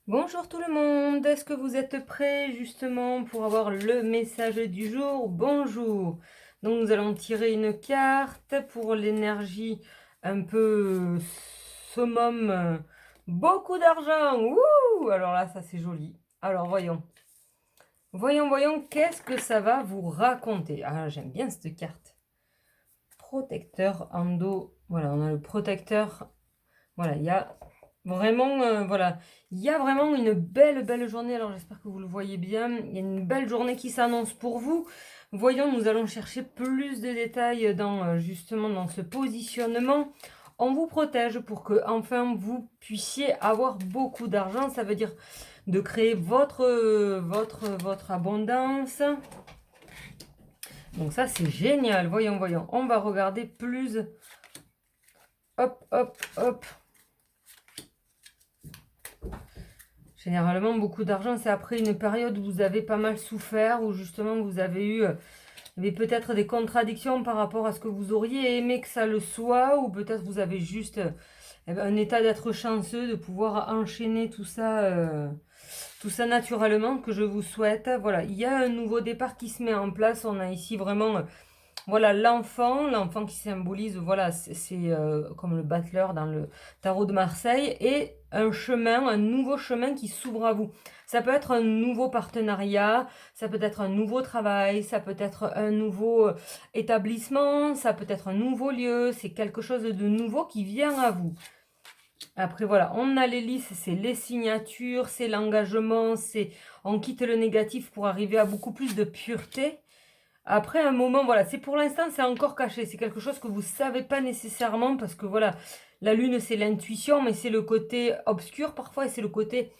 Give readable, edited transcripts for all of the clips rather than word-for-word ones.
Bonjour tout le monde, est-ce que vous êtes prêts justement pour avoir le message du jour? Bonjour. Donc nous allons tirer une carte pour l'énergie un peu summum, beaucoup d'argent. Ouh! Alors là, ça c'est joli. Alors voyons. Voyons, qu'est-ce que ça va vous raconter? Ah, j'aime bien cette carte. Protecteur endo. Voilà, on a le protecteur. Voilà, il y a vraiment, voilà, il y a vraiment une belle journée. Alors j'espère que vous le voyez bien. Il y a une belle journée qui s'annonce pour vous. Voyons, nous allons chercher plus de détails dans justement dans ce positionnement. On vous protège pour que enfin vous puissiez avoir beaucoup d'argent. Ça veut dire de créer votre abondance. Donc ça c'est génial. Voyons. On va regarder plus. Hop. Généralement, beaucoup d'argent, c'est après une période où vous avez pas mal souffert, où justement vous avez eu peut-être des contradictions par rapport à ce que vous auriez aimé que ça le soit, ou peut-être vous avez juste un état d'être chanceux, de pouvoir enchaîner tout ça naturellement, que je vous souhaite. Voilà, il y a un nouveau départ qui se met en place. On a ici vraiment voilà l'enfant qui symbolise, voilà, c'est comme le battleur dans le tarot de Marseille, et un nouveau chemin qui s'ouvre à vous. Ça peut être un nouveau partenariat, ça peut être un nouveau travail, ça peut être un nouveau établissement, ça peut être un nouveau lieu, c'est quelque chose de nouveau qui vient à vous. Après voilà, on a l'hélice, c'est les signatures, c'est l'engagement, c'est on quitte le négatif pour arriver à beaucoup plus de pureté. Après un moment, voilà, c'est pour l'instant, c'est encore caché. C'est quelque chose que vous savez pas nécessairement parce que voilà, la lune, c'est l'intuition, mais c'est le côté obscur parfois et c'est le côté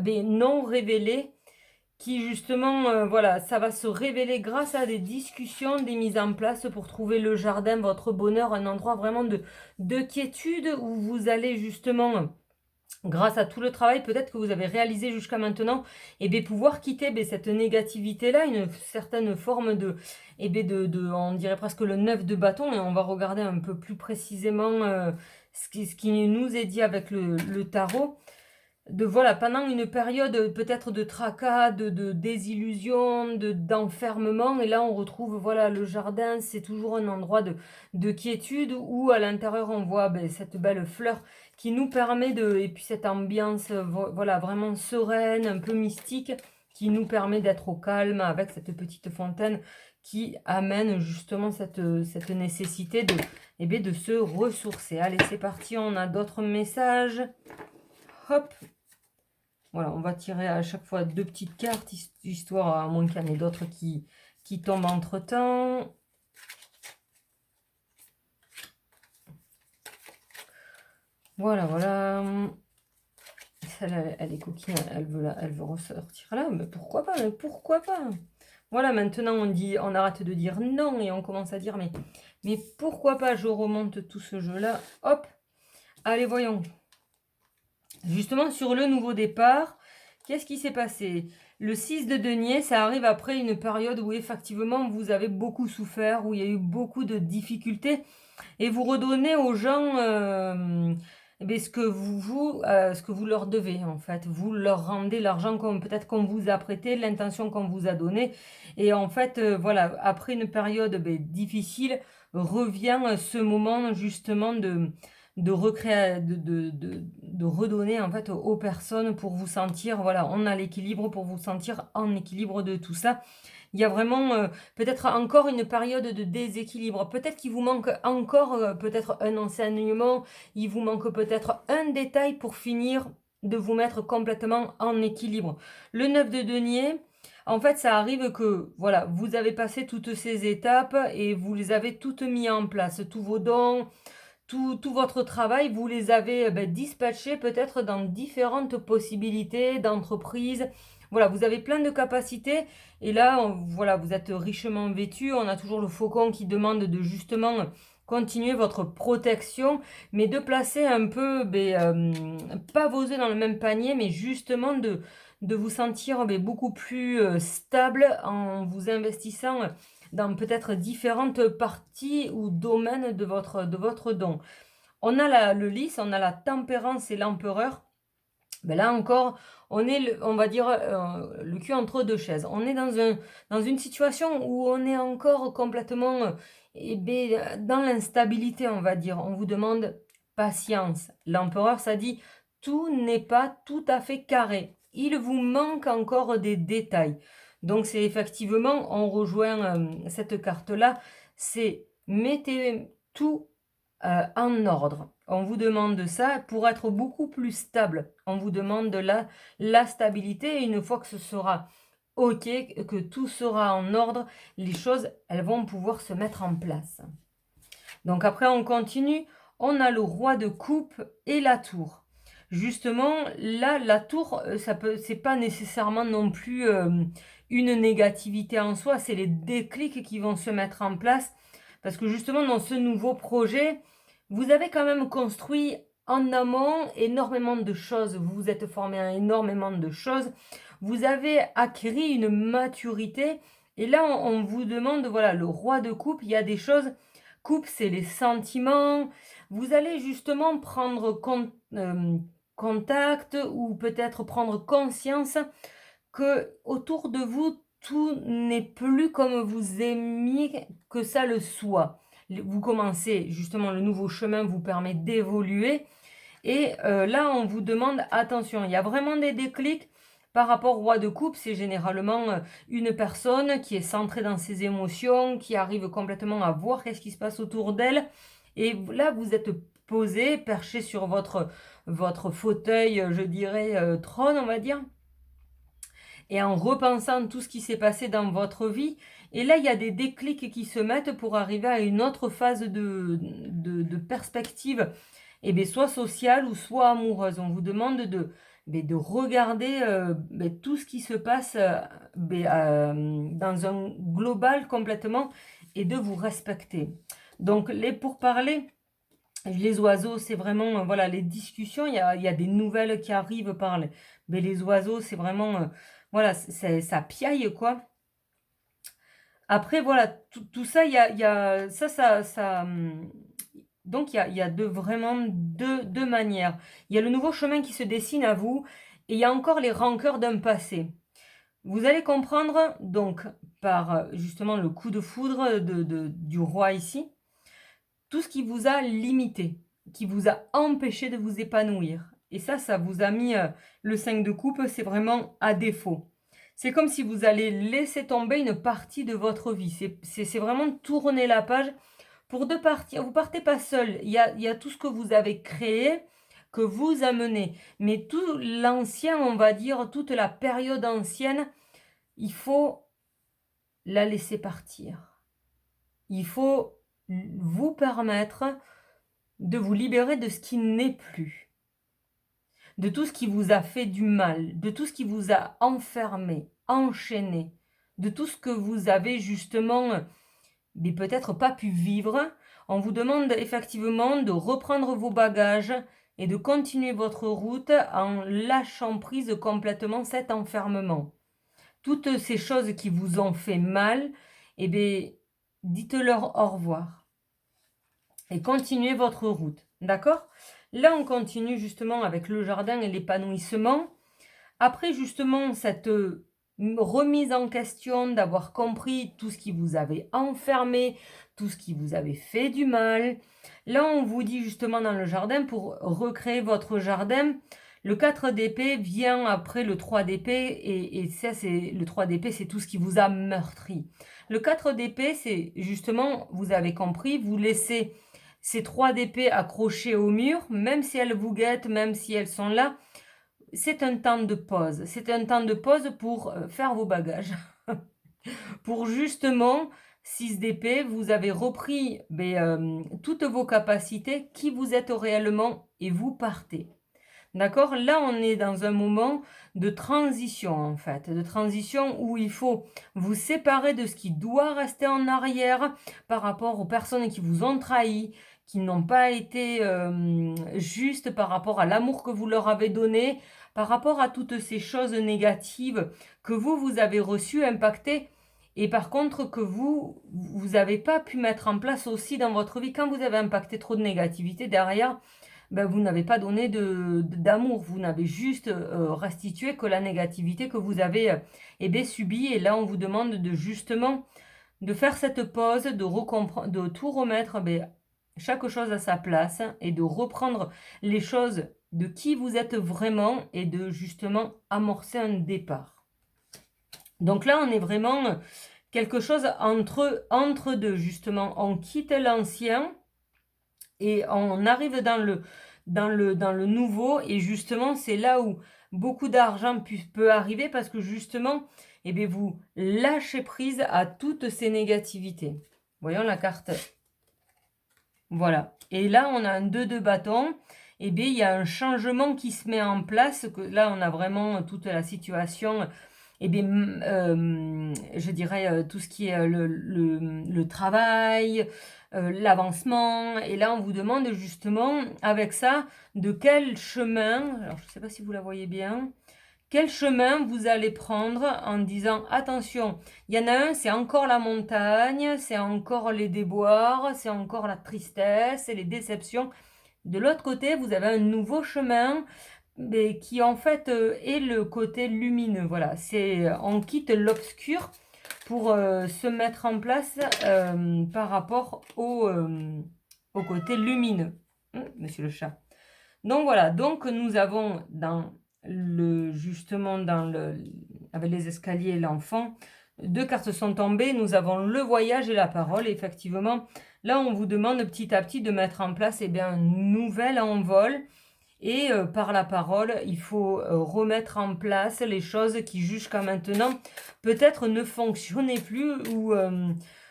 non révélé qui justement, voilà, ça va se révéler grâce à des discussions, des mises en place pour trouver le jardin, votre bonheur, un endroit vraiment de quiétude où vous allez justement grâce à tout le travail peut-être que vous avez réalisé jusqu'à maintenant, et bien pouvoir quitter cette négativité-là, une certaine forme on dirait presque le 9 de bâton, et on va regarder un peu plus précisément ce qui nous est dit avec le tarot. De voilà, pendant une période peut-être de tracas, de désillusion, d'enfermement, et là on retrouve voilà le jardin, c'est toujours un endroit de quiétude où à l'intérieur on voit cette belle fleur qui nous permet et puis cette ambiance voilà vraiment sereine, un peu mystique, qui nous permet d'être au calme avec cette petite fontaine qui amène justement cette nécessité de se ressourcer. Allez, c'est parti, on a d'autres messages. Hop, voilà, on va tirer à chaque fois deux petites cartes, histoire, à moins qu'il y en ait d'autres qui tombent entre-temps. Voilà. Celle-là, elle est coquine, elle veut ressortir là, mais pourquoi pas? Voilà, maintenant on arrête de dire non et on commence à dire mais pourquoi pas, je remonte tout ce jeu-là. Hop, allez, voyons. Justement, sur le nouveau départ, qu'est-ce qui s'est passé? Le 6 de denier, ça arrive après une période où effectivement vous avez beaucoup souffert, où il y a eu beaucoup de difficultés, et vous redonnez aux gens ce que vous leur devez en fait. Vous leur rendez l'argent peut-être qu'on vous a prêté, l'intention qu'on vous a donnée, et en fait voilà, après une période difficile, revient ce moment justement de recréer, de redonner en fait aux personnes pour vous sentir, voilà, on a l'équilibre, pour vous sentir en équilibre de tout ça. Il y a vraiment peut-être encore une période de déséquilibre. Peut-être qu'il vous manque encore peut-être un enseignement, il vous manque peut-être un détail pour finir de vous mettre complètement en équilibre. Le 9 de denier, en fait, ça arrive que, voilà, vous avez passé toutes ces étapes et vous les avez toutes mis en place. Tous vos dons, tout votre travail, vous les avez dispatchés peut-être dans différentes possibilités d'entreprises. Voilà, vous avez plein de capacités et là, voilà, vous êtes richement vêtu. On a toujours le faucon qui demande de justement continuer votre protection, mais de placer un peu, pas vos œufs dans le même panier, mais justement de vous sentir beaucoup plus stable en vous investissant dans peut-être différentes parties ou domaines de votre don. On a le lys, on a la tempérance et l'empereur. Ben là encore, on est, on va dire, le cul entre deux chaises. On est dans une situation où on est encore complètement dans l'instabilité, on va dire. On vous demande patience. L'empereur, ça dit, tout n'est pas tout à fait carré. Il vous manque encore des détails. Donc c'est effectivement, on rejoint cette carte-là, c'est mettez tout en ordre. On vous demande ça pour être beaucoup plus stable. On vous demande de la stabilité et une fois que ce sera OK, que tout sera en ordre, les choses, elles vont pouvoir se mettre en place. Donc après, on continue. On a le roi de coupe et la tour. Justement, là, la tour, c'est pas nécessairement non plus une négativité en soi, c'est les déclics qui vont se mettre en place. Parce que justement, dans ce nouveau projet, vous avez quand même construit en amont énormément de choses. Vous vous êtes formé à énormément de choses. Vous avez acquis une maturité. Et là, on vous demande, voilà, le roi de coupe, il y a des choses. Coupe, c'est les sentiments. Vous allez justement prendre contact ou peut-être prendre conscience que autour de vous, tout n'est plus comme vous aimiez que ça le soit. Vous commencez, justement, le nouveau chemin vous permet d'évoluer. Et là, on vous demande, attention, il y a vraiment des déclics. Par rapport au roi de coupe, c'est généralement une personne qui est centrée dans ses émotions, qui arrive complètement à voir qu'est-ce qui se passe autour d'elle. Et là, vous êtes posé, perché sur votre fauteuil, je dirais, trône, on va dire. Et en repensant tout ce qui s'est passé dans votre vie. Et là, il y a des déclics qui se mettent pour arriver à une autre phase de perspective, et bien, soit sociale ou soit amoureuse. On vous demande de regarder tout ce qui se passe dans un global complètement et de vous respecter. Donc, les pourparlers, les oiseaux, c'est vraiment voilà, les discussions. Il y a des nouvelles qui arrivent mais les oiseaux, c'est vraiment voilà, ça piaille quoi. Après, voilà, tout ça, il y a donc, il y a vraiment deux manières. Il y a le nouveau chemin qui se dessine à vous et il y a encore les rancœurs d'un passé. Vous allez comprendre, donc, par justement le coup de foudre du roi ici, tout ce qui vous a limité, qui vous a empêché de vous épanouir. Et ça vous a mis le 5 de coupe, c'est vraiment à défaut. C'est comme si vous allez laisser tomber une partie de votre vie. C'est vraiment tourner la page pour deux parties. Vous partez pas seul. Il y a tout ce que vous avez créé, que vous amenez. Mais tout l'ancien, on va dire, toute la période ancienne, il faut la laisser partir. Il faut vous permettre de vous libérer de ce qui n'est plus. De tout ce qui vous a fait du mal, de tout ce qui vous a enfermé, enchaîné, de tout ce que vous avez justement mais peut-être pas pu vivre. On vous demande effectivement de reprendre vos bagages et de continuer votre route en lâchant prise complètement cet enfermement. Toutes ces choses qui vous ont fait mal, eh bien, dites-leur au revoir et continuez votre route. D'accord? Là, on continue justement avec le jardin et l'épanouissement. Après justement cette remise en question, d'avoir compris tout ce qui vous avait enfermé, tout ce qui vous avait fait du mal. Là, on vous dit justement dans le jardin, pour recréer votre jardin, le 4 d'épée vient après le 3 d'épée, et ça, c'est le 3 d'épée, c'est tout ce qui vous a meurtri. Le 4 d'épée, c'est justement, vous avez compris, vous laissez ces 3 d'épée accrochés au mur, même si elles vous guettent, même si elles sont là, c'est un temps de pause. C'est un temps de pause pour faire vos bagages. Pour justement, 6 d'épée, vous avez repris toutes vos capacités, qui vous êtes réellement, et vous partez. D'accord? Là, on est dans un moment de transition, en fait. De transition où il faut vous séparer de ce qui doit rester en arrière par rapport aux personnes qui vous ont trahi, qui n'ont pas été justes par rapport à l'amour que vous leur avez donné, par rapport à toutes ces choses négatives que vous avez reçues, impactées, et par contre que vous n'avez pas pu mettre en place aussi dans votre vie. Quand vous avez impacté trop de négativité derrière, ben, vous n'avez pas donné d'amour, vous n'avez juste restitué que la négativité que vous avez eh bien, subie. Et là, on vous demande de justement de faire cette pause, de tout remettre, ben, chaque chose à sa place et de reprendre les choses de qui vous êtes vraiment et de justement amorcer un départ. Donc là, on est vraiment quelque chose entre deux, justement. On quitte l'ancien et on arrive dans le nouveau. Et justement, c'est là où beaucoup d'argent peut arriver parce que justement, eh bien, vous lâchez prise à toutes ces négativités. Voyons la carte. Voilà. Et là, on a un 2 de bâton. Eh bien, il y a un changement qui se met en place. Que là, on a vraiment toute la situation. Eh bien, je dirais tout ce qui est le travail, l'avancement. Et là, on vous demande justement, avec ça, de quel chemin, alors je ne sais pas si vous la voyez bien, quel chemin vous allez prendre en disant, attention, il y en a un, c'est encore la montagne, c'est encore les déboires, c'est encore la tristesse, c'est les déceptions. De l'autre côté, vous avez un nouveau chemin mais qui en fait est le côté lumineux. Voilà, on quitte l'obscur pour se mettre en place par rapport au côté lumineux. Monsieur le chat. Donc voilà, donc nous avons justement avec les escaliers l'enfant, 2 cartes sont tombées, nous avons le voyage et la parole. Et effectivement, là on vous demande petit à petit de mettre en place un nouvel envol. Et par la parole, il faut remettre en place les choses qui jusqu'à maintenant peut-être ne fonctionnaient plus ou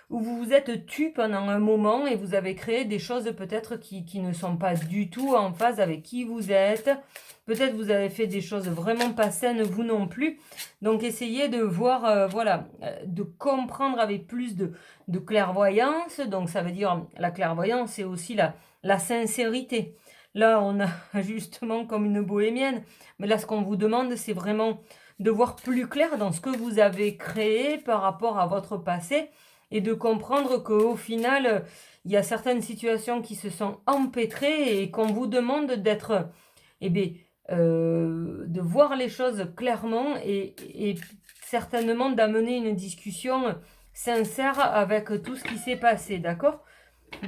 vous vous êtes tu pendant un moment et vous avez créé des choses peut-être qui ne sont pas du tout en phase avec qui vous êtes. Peut-être vous avez fait des choses vraiment pas saines, vous non plus. Donc essayez de voir, de comprendre avec plus de clairvoyance. Donc ça veut dire, la clairvoyance, c'est aussi la sincérité. Là, on a justement comme une bohémienne. Mais là, ce qu'on vous demande, c'est vraiment de voir plus clair dans ce que vous avez créé par rapport à votre passé et de comprendre qu'au final, il y a certaines situations qui se sont empêtrées et qu'on vous demande d'être, de voir les choses clairement et certainement d'amener une discussion sincère avec tout ce qui s'est passé, d'accord?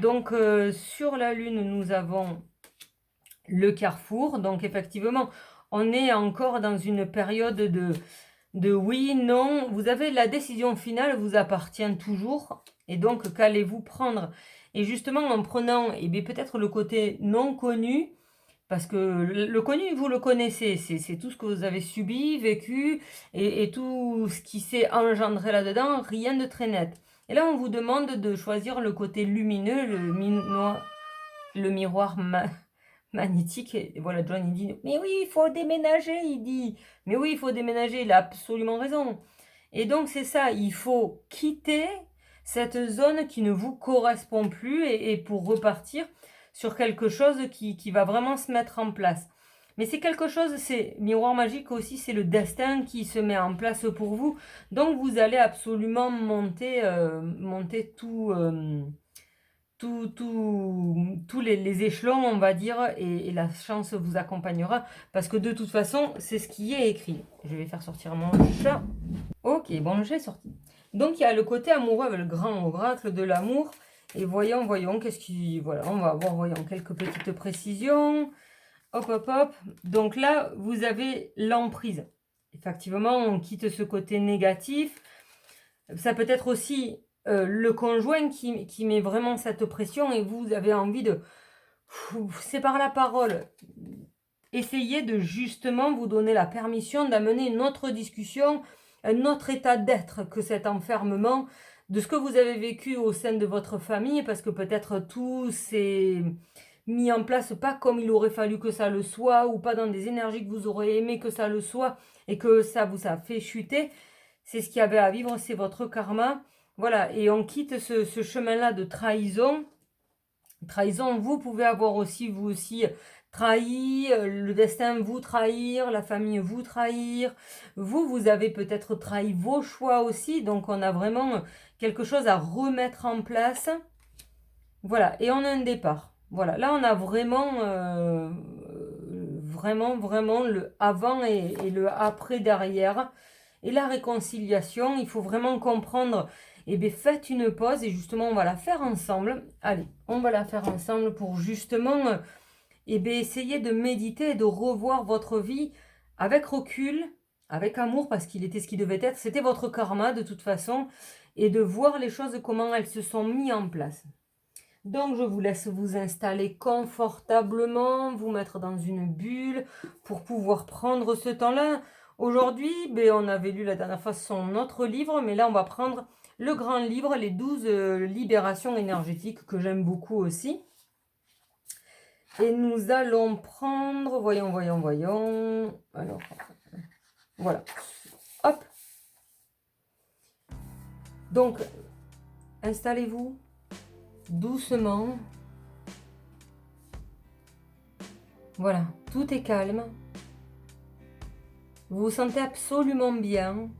Donc, sur la Lune, nous avons le carrefour. Donc effectivement, on est encore dans une période de oui, non. Vous avez la décision finale, vous appartient toujours. Et donc, qu'allez-vous prendre? Et justement, en prenant peut-être le côté non connu, parce que le connu, vous le connaissez, c'est tout ce que vous avez subi, vécu, et tout ce qui s'est engendré là-dedans, rien de très net. Et là, on vous demande de choisir le côté lumineux, le miroir magnétique. Et voilà, John, il dit, mais oui, il faut déménager, il dit. Mais oui, il faut déménager, il a absolument raison. Et donc, c'est ça, il faut quitter cette zone qui ne vous correspond plus et pour repartir sur quelque chose qui va vraiment se mettre en place. Mais c'est quelque chose, c'est miroir magique aussi, c'est le destin qui se met en place pour vous. Donc, vous allez absolument monter tous les échelons, on va dire, et la chance vous accompagnera, parce que de toute façon, c'est ce qui est écrit. Je vais faire sortir mon chat. Ok, bon, le chat est sorti. Donc, il y a le côté amoureux avec le grand oracle de l'amour. Et voyons, qu'est-ce qui... Voilà, on va voir, voyons, quelques petites précisions. Hop, hop, hop. Donc là, vous avez l'emprise. Effectivement, on quitte ce côté négatif. Ça peut être aussi le conjoint qui met vraiment cette pression et vous avez envie de... C'est par la parole. Essayez de justement vous donner la permission d'amener une autre discussion, un autre état d'être que cet enfermement, de ce que vous avez vécu au sein de votre famille, parce que peut-être tout s'est mis en place pas comme il aurait fallu que ça le soit, ou pas dans des énergies que vous aurez aimé que ça le soit, et que ça vous a fait chuter. C'est ce qu'il y avait à vivre, c'est votre karma. Voilà, et on quitte ce chemin-là de trahison. Trahison, vous pouvez avoir aussi, vous aussi, trahi, le destin vous trahir, la famille vous trahir. Vous avez peut-être trahi vos choix aussi. Donc, on a vraiment quelque chose à remettre en place. Voilà, et on a un départ. Voilà, là on a vraiment, vraiment le avant et le après derrière. Et la réconciliation, il faut vraiment comprendre. Eh bien, faites une pause et justement, on va la faire ensemble. Allez, on va la faire ensemble pour justement, eh bien, essayer de méditer et de revoir votre vie avec recul, avec amour, parce qu'il était ce qui devait être. C'était votre karma de toute façon. Et de voir les choses, comment elles se sont mises en place. Donc, je vous laisse vous installer confortablement, vous mettre dans une bulle pour pouvoir prendre ce temps-là. Aujourd'hui, ben, on avait lu la dernière fois son autre livre, mais là, on va prendre le grand livre, les 12 libérations énergétiques, que j'aime beaucoup aussi. Et nous allons prendre, voyons. Alors, voilà. Hop. Donc, installez-vous doucement. Voilà, tout est calme. Vous vous sentez absolument bien.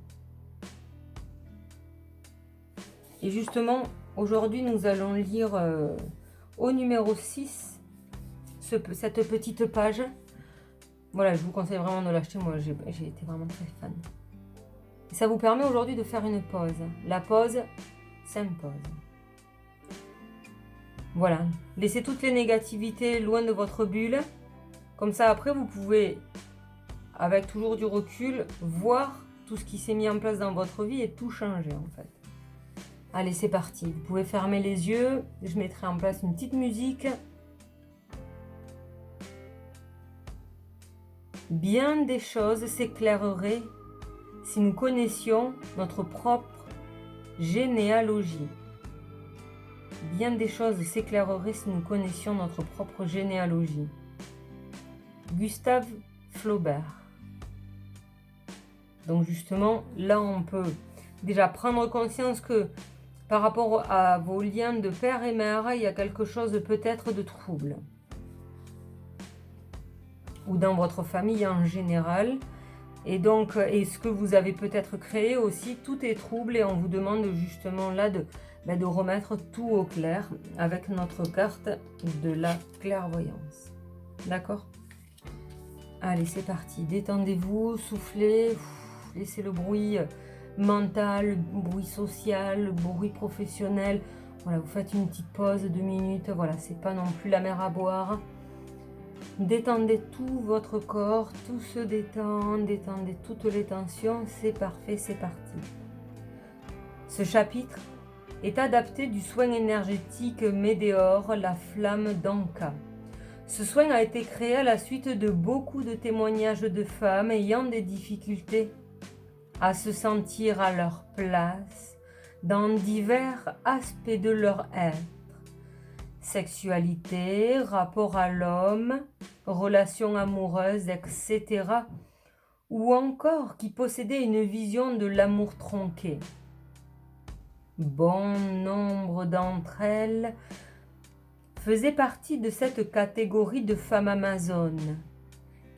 Et justement, aujourd'hui, nous allons lire au numéro 6 cette petite page. Voilà, je vous conseille vraiment de l'acheter. Moi, j'ai été vraiment très fan. Et ça vous permet aujourd'hui de faire une pause. La pause s'impose. Voilà, laissez toutes les négativités loin de votre bulle. Comme ça, après, vous pouvez, avec toujours du recul, voir tout ce qui s'est mis en place dans votre vie et tout changer en fait. Allez, c'est parti. Vous pouvez fermer les yeux. Je mettrai en place une petite musique. Bien des choses s'éclaireraient si nous connaissions notre propre généalogie. Bien des choses s'éclaireraient si nous connaissions notre propre généalogie. Gustave Flaubert. Donc justement, là on peut déjà prendre conscience que par rapport à vos liens de père et mère, il y a quelque chose peut-être de trouble. Ou dans votre famille en général. Et donc, et ce que vous avez peut-être créé aussi, tout est trouble et on vous demande justement là de remettre tout au clair avec notre carte de la clairvoyance. D'accord ? Allez, c'est parti. Détendez-vous, soufflez, laissez le bruit mental, le bruit social, le bruit professionnel. Voilà, vous faites une petite pause, 2 minutes. Voilà, c'est pas non plus la mer à boire. Détendez tout votre corps, tout se détend, détendez toutes les tensions. C'est parfait, c'est parti. Ce chapitre est adapté du soin énergétique Médéor, la flamme d'Anka. Ce soin a été créé à la suite de beaucoup de témoignages de femmes ayant des difficultés à se sentir à leur place dans divers aspects de leur être. Sexualité, rapport à l'homme, relations amoureuses, etc. Ou encore qui possédaient une vision de l'amour tronqué. Bon nombre d'entre elles faisaient partie de cette catégorie de femmes amazones,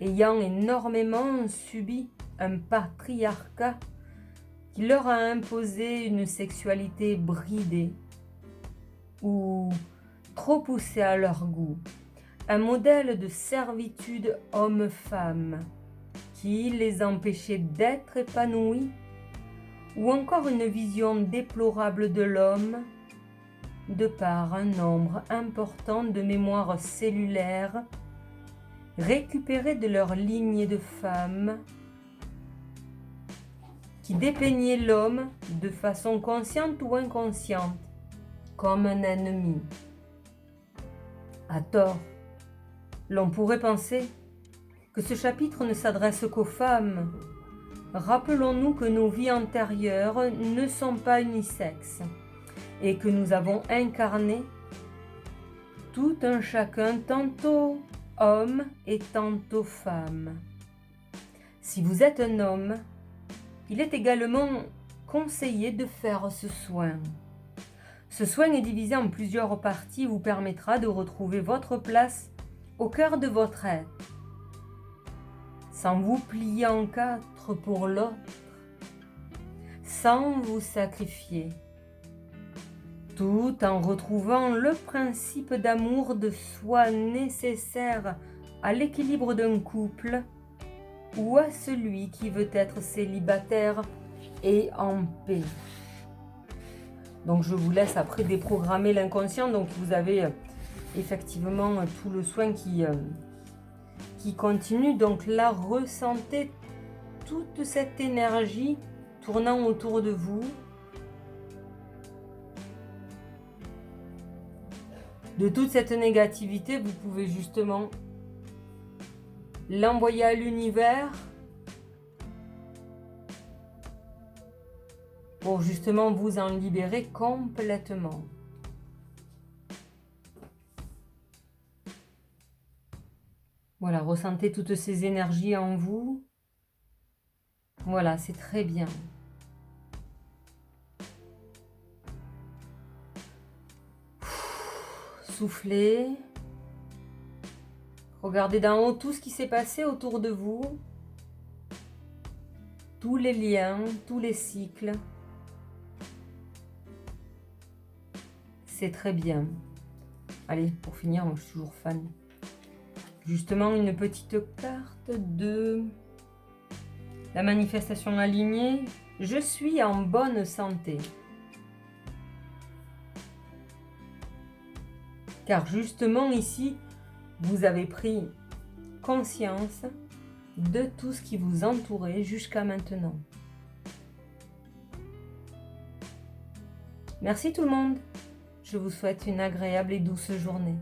ayant énormément subi un patriarcat qui leur a imposé une sexualité bridée ou trop poussée à leur goût, un modèle de servitude homme-femme qui les empêchait d'être épanouis, ou encore une vision déplorable de l'homme de par un nombre important de mémoires cellulaires récupérées de leur lignée de femmes qui dépeignaient l'homme de façon consciente ou inconsciente comme un ennemi. À tort, l'on pourrait penser que ce chapitre ne s'adresse qu'aux femmes. Rappelons-nous que nos vies antérieures ne sont pas unisexes et que nous avons incarné tout un chacun, tantôt homme et tantôt femme. Si vous êtes un homme, il est également conseillé de faire ce soin. Ce soin est divisé en plusieurs parties et vous permettra de retrouver votre place au cœur de votre être, sans vous plier en quatre pour l'autre, sans vous sacrifier, tout en retrouvant le principe d'amour de soi nécessaire à l'équilibre d'un couple ou à celui qui veut être célibataire et en paix. Donc je vous laisse après déprogrammer l'inconscient. Donc vous avez effectivement tout le soin qui continue. Donc là, ressentez toute cette énergie tournant autour de vous. De toute cette négativité, vous pouvez justement l'envoyer à l'univers pour justement vous en libérer complètement. Voilà, ressentez toutes ces énergies en vous. Voilà, c'est très bien. Soufflez. Regardez d'en haut tout ce qui s'est passé autour de vous. Tous les liens, tous les cycles. C'est très bien. Allez, pour finir, moi je suis toujours fan. Justement, une petite carte de la manifestation alignée. Je suis en bonne santé. Car justement ici, vous avez pris conscience de tout ce qui vous entourait jusqu'à maintenant. Merci tout le monde. Je vous souhaite une agréable et douce journée.